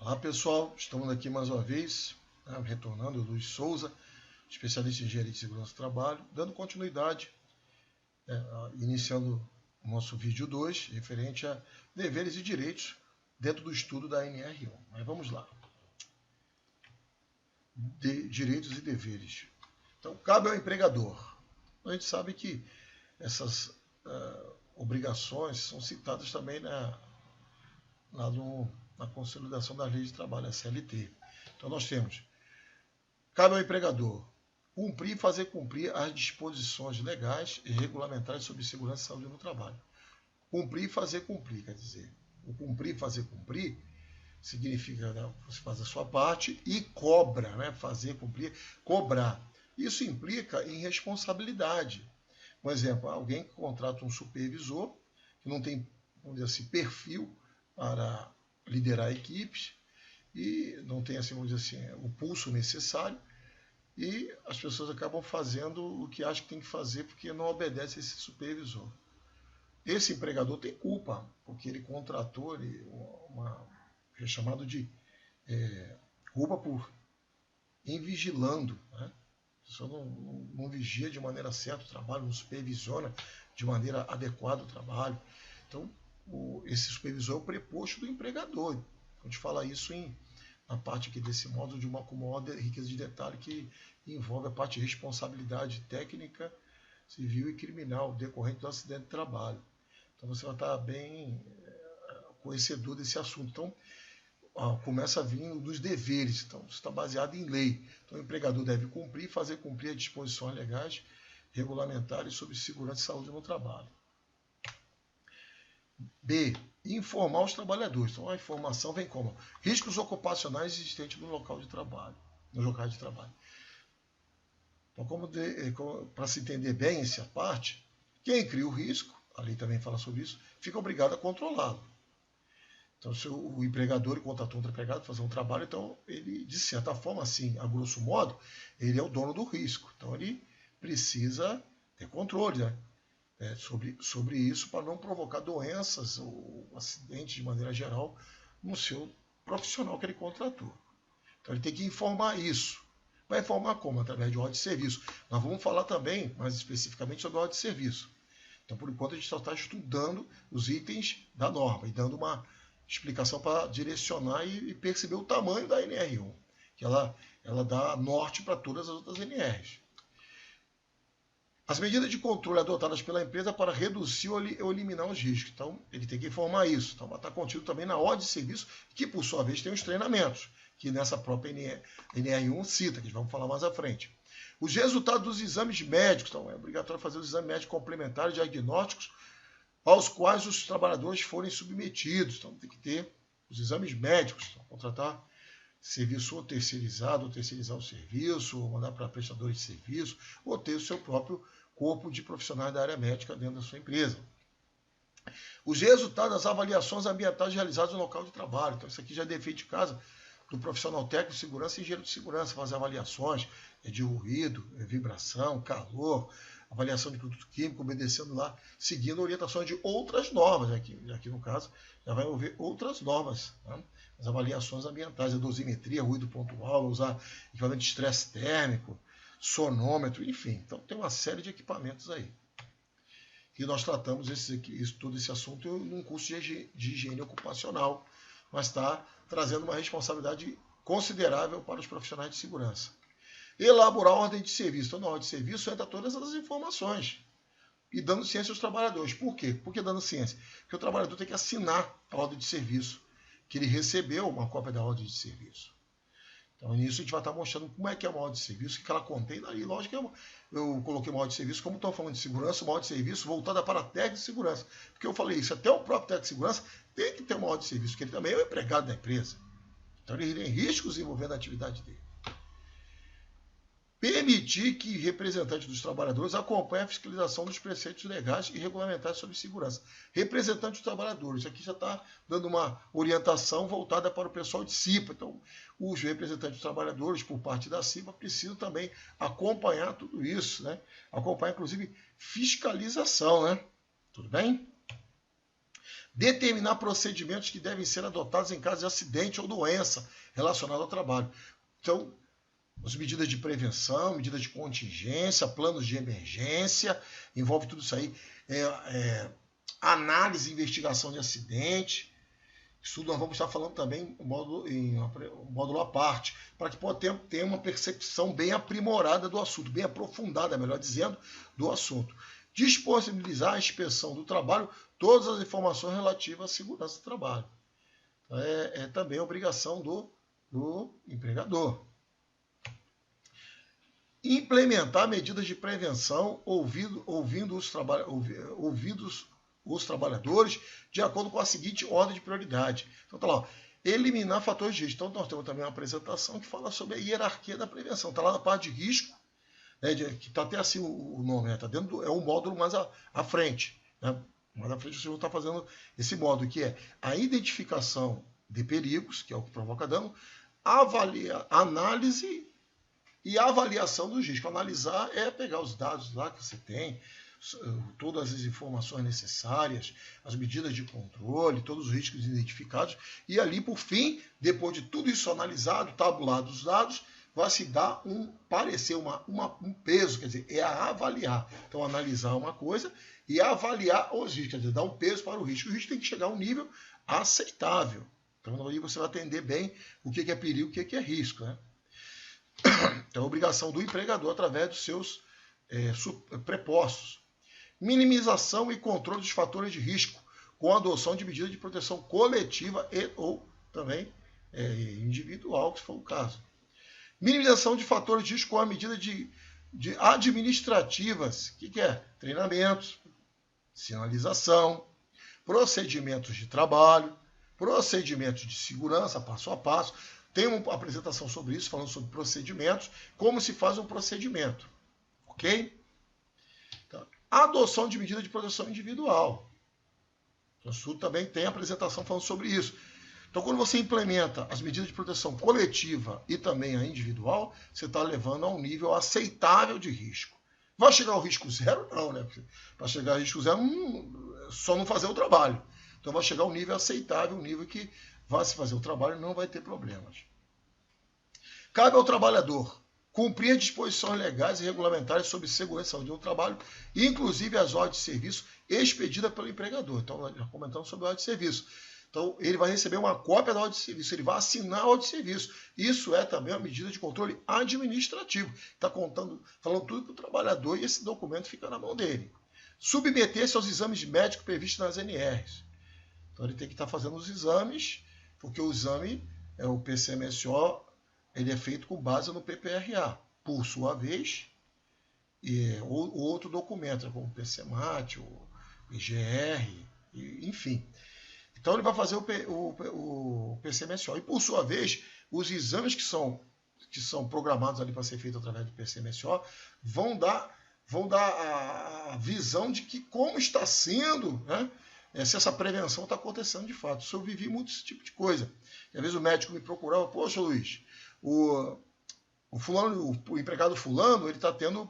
Olá pessoal, estamos aqui mais uma vez, retornando, Luiz Souza, especialista em engenharia de segurança do trabalho, dando continuidade, iniciando o nosso vídeo 2, referente a deveres e direitos dentro do estudo da NR1. Mas vamos lá. Direitos e deveres. Então, cabe ao empregador. A gente sabe que essas obrigações são citadas também na consolidação da lei de trabalho, a CLT. Então nós temos, cabe ao empregador cumprir e fazer cumprir as disposições legais e regulamentares sobre segurança e saúde no trabalho. Cumprir e fazer cumprir, quer dizer, o cumprir e fazer cumprir significa, né, você faz a sua parte e cobra, né, fazer cumprir, cobrar. Isso implica em responsabilidade. Por exemplo, alguém que contrata um supervisor que não tem, vamos dizer assim, perfil para liderar equipes e não tem, assim, vamos dizer assim, o pulso necessário, e as pessoas acabam fazendo o que acham que tem que fazer porque não obedece a esse supervisor. Esse empregador tem culpa, porque ele contratou é chamado de culpa por invigilando, né? A pessoa não vigia de maneira certa o trabalho, não supervisiona de maneira adequada o trabalho. Então, esse supervisor é o preposto do empregador. A gente fala isso na parte aqui desse módulo com maior riqueza de detalhe, que envolve a parte de responsabilidade técnica, civil e criminal decorrente do acidente de trabalho. Então você vai estar bem conhecedor desse assunto. Então, começa a vir dos deveres. Então, isso está baseado em lei. Então, o empregador deve cumprir e fazer cumprir as disposições legais, regulamentares sobre segurança e saúde no trabalho. B. Informar os trabalhadores. Então, a informação vem como? Riscos ocupacionais existentes no local de trabalho, nos locais de trabalho. Então, para se entender bem essa parte, quem cria o risco, a lei também fala sobre isso, fica obrigado a controlá-lo. Então, se o empregador contratou um empregado para fazer um trabalho, então ele, de certa forma, assim, a grosso modo, ele é o dono do risco. Então, ele precisa ter controle, né, sobre isso, para não provocar doenças ou acidentes de maneira geral no seu profissional que ele contratou. Então, ele tem que informar isso. Vai informar como? Através de ordem de serviço. Nós vamos falar também, mais especificamente, sobre a ordem de serviço. Então, por enquanto, a gente só está estudando os itens da norma e dando uma explicação para direcionar e perceber o tamanho da NR1, que ela dá norte para todas as outras NRs. As medidas de controle adotadas pela empresa para reduzir ou eliminar os riscos. Então, ele tem que informar isso. Então, vai estar contido também na ordem de serviço, que, por sua vez, tem os treinamentos, que nessa própria NR1 cita, que vamos falar mais à frente. Os resultados dos exames médicos. Então, é obrigatório fazer os exames médicos complementares diagnósticos aos quais os trabalhadores forem submetidos. Então, tem que ter os exames médicos. Então, contratar serviço ou terceirizado, ou terceirizar o serviço, ou mandar para prestadores de serviço, ou ter o seu próprio corpo de profissionais da área médica dentro da sua empresa. Os resultados das avaliações ambientais realizadas no local de trabalho. Então, isso aqui já é dever de casa do profissional técnico de segurança e engenheiro de segurança, fazer avaliações de ruído, vibração, calor, avaliação de produto químico, obedecendo lá, seguindo orientações de outras normas. Aqui no caso, já vai envolver outras normas, né? As avaliações ambientais, a dosimetria, ruído pontual, usar equipamento de estresse térmico, sonômetro, enfim. Então, tem uma série de equipamentos aí. E nós tratamos todo esse assunto num curso de higiene ocupacional, mas está trazendo uma responsabilidade considerável para os profissionais de segurança. Elaborar a ordem de serviço. Então, na ordem de serviço entra todas as informações e dando ciência aos trabalhadores. Por quê? Por que dando ciência? Porque o trabalhador tem que assinar a ordem de serviço, que ele recebeu uma cópia da ordem de serviço. Então, nisso a gente vai estar mostrando como é que é uma ordem de serviço, o que ela contém. E lógico que eu coloquei uma ordem de serviço, como estou falando de segurança, uma ordem de serviço voltada para a técnica de segurança. Porque eu falei isso, até o próprio técnico de segurança tem que ter uma ordem de serviço, porque ele também é o empregado da empresa. Então, ele tem riscos envolvendo a atividade dele. Permitir que representantes dos trabalhadores acompanhem a fiscalização dos preceitos legais e regulamentares sobre segurança. Representante dos trabalhadores. Aqui já está dando uma orientação voltada para o pessoal de CIPA. Então, os representantes dos trabalhadores, por parte da CIPA, precisam também acompanhar tudo isso, né? Acompanhar, inclusive, fiscalização, né? Tudo bem? Determinar procedimentos que devem ser adotados em caso de acidente ou doença relacionada ao trabalho. Então, as medidas de prevenção, medidas de contingência, planos de emergência, envolve tudo isso aí. Análise e investigação de acidente. Isso nós vamos estar falando também em um módulo à parte, para que possa ter uma percepção bem aprimorada do assunto, bem aprofundada, melhor dizendo, do assunto. Disponibilizar a inspeção do trabalho, todas as informações relativas à segurança do trabalho. É também obrigação do empregador. Implementar medidas de prevenção, ouvindo os trabalhadores de acordo com a seguinte ordem de prioridade. Então tá lá, ó, eliminar fatores de risco. Então nós temos também uma apresentação que fala sobre a hierarquia da prevenção. Está lá na parte de risco, né, que está até assim o nome, né, tá dentro é um módulo mais à frente. Né? Mais à frente vocês vão estar fazendo esse módulo, que é a identificação de perigos, que é o que provoca dano, análise e avaliação dos riscos. Analisar é pegar os dados lá que você tem, todas as informações necessárias, as medidas de controle, todos os riscos identificados, e ali, por fim, depois de tudo isso analisado, tabulado os dados, vai se dar um parecer, um peso, quer dizer, é a avaliar. Então, analisar uma coisa e avaliar os riscos, quer dizer, dar um peso para o risco. O risco tem que chegar a um nível aceitável. Então, aí você vai entender bem o que é perigo e o que é risco. Né? Então, é obrigação do empregador através dos seus prepostos. Minimização e controle dos fatores de risco, com a adoção de medidas de proteção coletiva ou também individual, se for o caso. Minimização de fatores de risco com a medida de administrativas, que é treinamentos, sinalização, procedimentos de trabalho, procedimentos de segurança, passo a passo. Tem uma apresentação sobre isso, falando sobre procedimentos, como se faz um procedimento. Ok? Então, adoção de medida de proteção individual. O estudo também tem apresentação falando sobre isso. Então, quando você implementa as medidas de proteção coletiva e também a individual, você está levando a um nível aceitável de risco. Vai chegar ao risco zero? Não, né? Para chegar ao risco zero, só não fazer o trabalho. Então, vai chegar ao nível aceitável, um nível que vai se fazer o trabalho e não vai ter problemas. Cabe ao trabalhador cumprir as disposições legais e regulamentares sobre segurança e saúde do trabalho, inclusive as ordens de serviço expedidas pelo empregador. Então, nós já comentamos sobre a ordem de serviço. Então, ele vai receber uma cópia da ordem de serviço, ele vai assinar a ordem de serviço. Isso é também uma medida de controle administrativo. Está falando tudo para o trabalhador e esse documento fica na mão dele. Submeter-se aos exames médicos previstos nas NRs. Então, ele tem que estar fazendo os exames, porque o exame, o PCMSO, ele é feito com base no PPRA. Por sua vez, ou outro documento, como o PCMAT, o IGR, enfim. Então, ele vai fazer o PCMSO. E, por sua vez, os exames que são programados ali para ser feito através do PCMSO vão dar a visão de que como está sendo, né, se essa prevenção está acontecendo de fato. Eu vivi muito esse tipo de coisa. E, às vezes o médico me procurava, poxa, Luiz, o empregado fulano, ele está tendo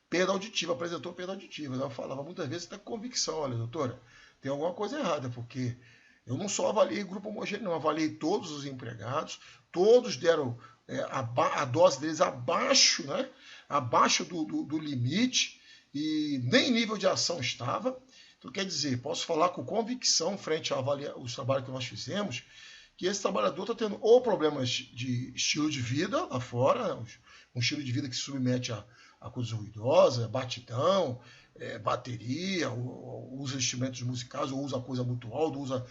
perda auditiva, apresentou perda auditiva. Eu falava muitas vezes até com convicção, olha, doutora, tem alguma coisa errada, porque eu não só avaliei grupo homogêneo, não, avaliei todos os empregados, todos deram a dose deles abaixo, né, abaixo do limite, e nem nível de ação estava. Então, quer dizer, posso falar com convicção, frente aos trabalhos que nós fizemos, que esse trabalhador está tendo ou problemas de estilo de vida lá fora, né, um estilo de vida que se submete a coisas ruidosas, batidão, bateria, usa instrumentos musicais, ou usa coisa muito alta, usa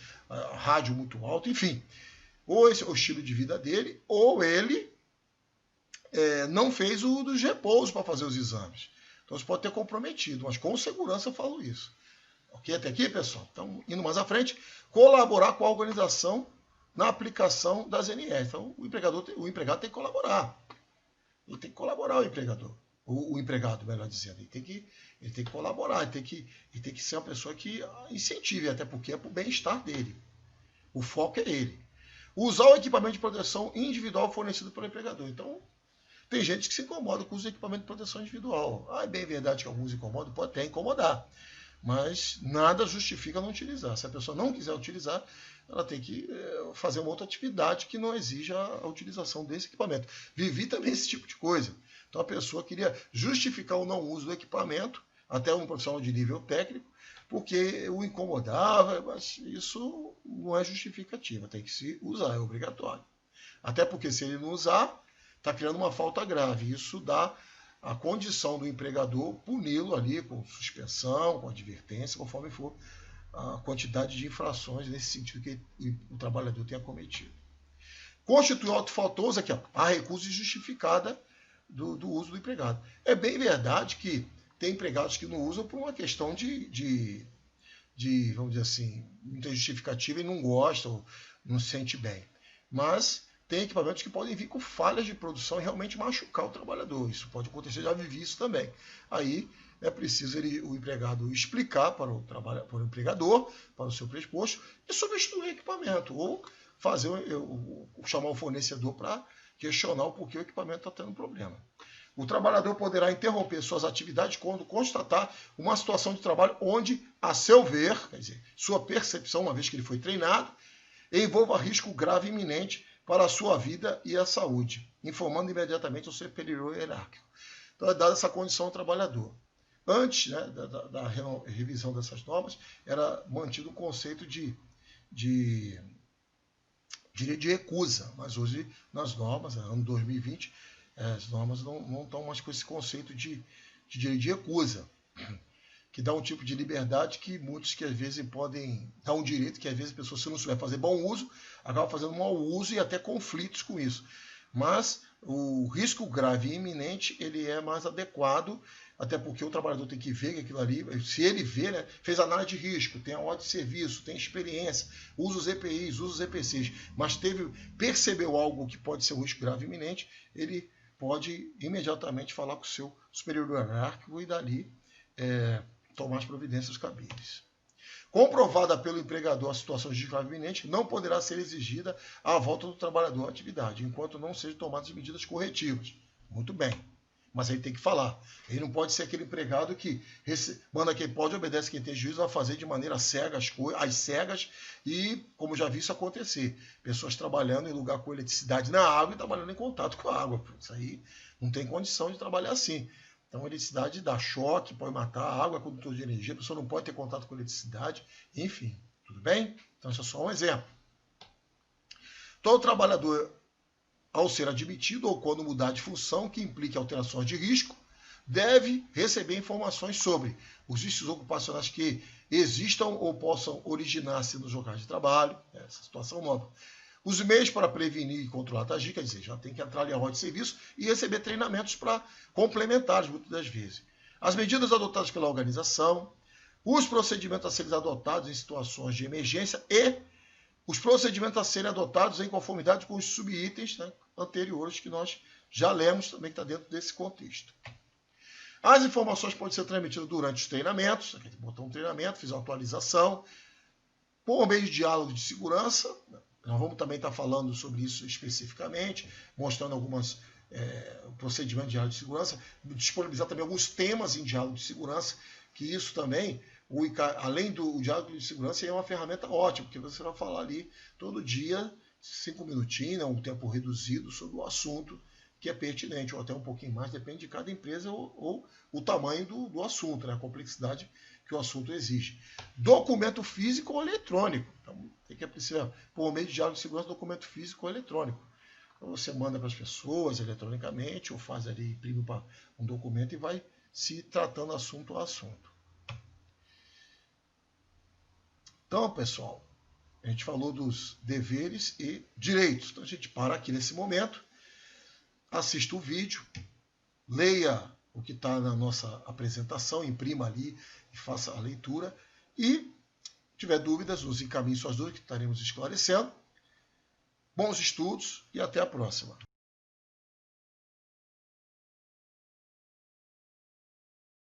rádio muito alto, enfim. Ou esse é o estilo de vida dele, ou ele não fez o dos repousos para fazer os exames. Então, você pode ter comprometido, mas com segurança eu falo isso. Ok? Até aqui, pessoal? Então, indo mais à frente, colaborar com a organização na aplicação das NRs. Então, o empregado tem que colaborar. Ele tem que colaborar, o empregador. O empregado, melhor dizendo. Ele tem que colaborar, ele tem que ser uma pessoa que incentive, até porque é para o bem-estar dele. O foco é ele. Usar o equipamento de proteção individual fornecido pelo empregador. Então, tem gente que se incomoda com os equipamentos de proteção individual. É bem verdade que alguns incomodam, pode até incomodar. Mas nada justifica não utilizar. Se a pessoa não quiser utilizar, ela tem que fazer uma outra atividade que não exija a utilização desse equipamento. Vivi também esse tipo de coisa. Então a pessoa queria justificar o não uso do equipamento, até um profissional de nível técnico, porque o incomodava, mas isso não é justificativa, tem que se usar, é obrigatório. Até porque se ele não usar, está criando uma falta grave. Isso dá a condição do empregador puni-lo ali com suspensão, com advertência, conforme for a quantidade de infrações nesse sentido que o trabalhador tenha cometido. Constitui autofaltoso aqui, ó, a recusa injustificada do uso do empregado. É bem verdade que tem empregados que não usam por uma questão de vamos dizer assim, muita justificativa e não gosta ou não se sente bem. Mas tem equipamentos que podem vir com falhas de produção e realmente machucar o trabalhador. Isso pode acontecer, já vivi isso também. Aí é preciso o empregado explicar para o empregador, para o seu presposto, e substituir o equipamento, ou fazer chamar o fornecedor para questionar o porquê o equipamento está tendo problema. O trabalhador poderá interromper suas atividades quando constatar uma situação de trabalho onde, a seu ver, quer dizer, sua percepção, uma vez que ele foi treinado, envolva risco grave e iminente para a sua vida e a saúde, informando imediatamente o seu superior hierárquico. Então é dada essa condição ao trabalhador. Antes, né, da revisão dessas normas, era mantido o conceito de direito de recusa, mas hoje nas normas, no ano 2020, as normas não estão mais com esse conceito de direito de recusa, que dá um tipo de liberdade que muitos que às vezes podem dar um direito que às vezes a pessoa, se não souber fazer bom uso, acaba fazendo mau uso e até conflitos com isso. Mas o risco grave e iminente, ele é mais adequado, até porque o trabalhador tem que ver que aquilo ali, se ele vê, né, fez análise de risco, tem a ordem de serviço, tem experiência, usa os EPIs, usa os EPCs, mas percebeu algo que pode ser um risco grave e iminente, ele pode imediatamente falar com o seu superior hierárquico e dali tomar as providências cabíveis. Comprovada pelo empregador a situação de risco grave e iminente, não poderá ser exigida a volta do trabalhador à atividade, enquanto não sejam tomadas medidas corretivas. Muito bem. Mas aí tem que falar. Ele não pode ser aquele empregado que manda quem pode, obedece quem tem juízo, vai fazer de maneira cega as cegas e, como já vi isso acontecer, pessoas trabalhando em lugar com eletricidade na água e trabalhando em contato com a água. Isso aí não tem condição de trabalhar assim. Então, a eletricidade dá choque, pode matar, a água é condutor de energia, a pessoa não pode ter contato com eletricidade, enfim, tudo bem? Então, isso é só um exemplo. Todo trabalhador, ao ser admitido ou quando mudar de função que implique alterações de risco, deve receber informações sobre os riscos ocupacionais que existam ou possam originar-se nos locais de trabalho, essa situação nova. Os meios para prevenir e controlar tais riscos, quer dizer, já tem que entrar ali a ordem de serviço e receber treinamentos para complementares, muitas das vezes. As medidas adotadas pela organização, os procedimentos a serem adotados em situações de emergência e os procedimentos a serem adotados em conformidade com os subitens, né, anteriores que nós já lemos, também que está dentro desse contexto. As informações podem ser transmitidas durante os treinamentos, aqui tem que botar um treinamento, fiz uma atualização, por meio de diálogo de segurança. Nós vamos também estar falando sobre isso especificamente, mostrando alguns procedimentos de diálogo de segurança, disponibilizar também alguns temas em diálogo de segurança, que isso também, além do diálogo de segurança, é uma ferramenta ótima, porque você vai falar ali todo dia, 5 minutinhos, um tempo reduzido, sobre o assunto que é pertinente, ou até um pouquinho mais, depende de cada empresa ou o tamanho do assunto, né, a complexidade que o assunto exige. Documento físico ou eletrônico. Então, tem que precisar, por meio de diálogo de segurança, documento físico ou eletrônico. Então, você manda para as pessoas eletronicamente, ou faz ali, imprime um documento e vai se tratando assunto a assunto. Então, pessoal, a gente falou dos deveres e direitos. Então, a gente para aqui nesse momento, assista o vídeo, leia o que está na nossa apresentação, imprima ali e faça a leitura. E, se tiver dúvidas, nos encaminhe suas dúvidas, que estaremos esclarecendo. Bons estudos e até a próxima.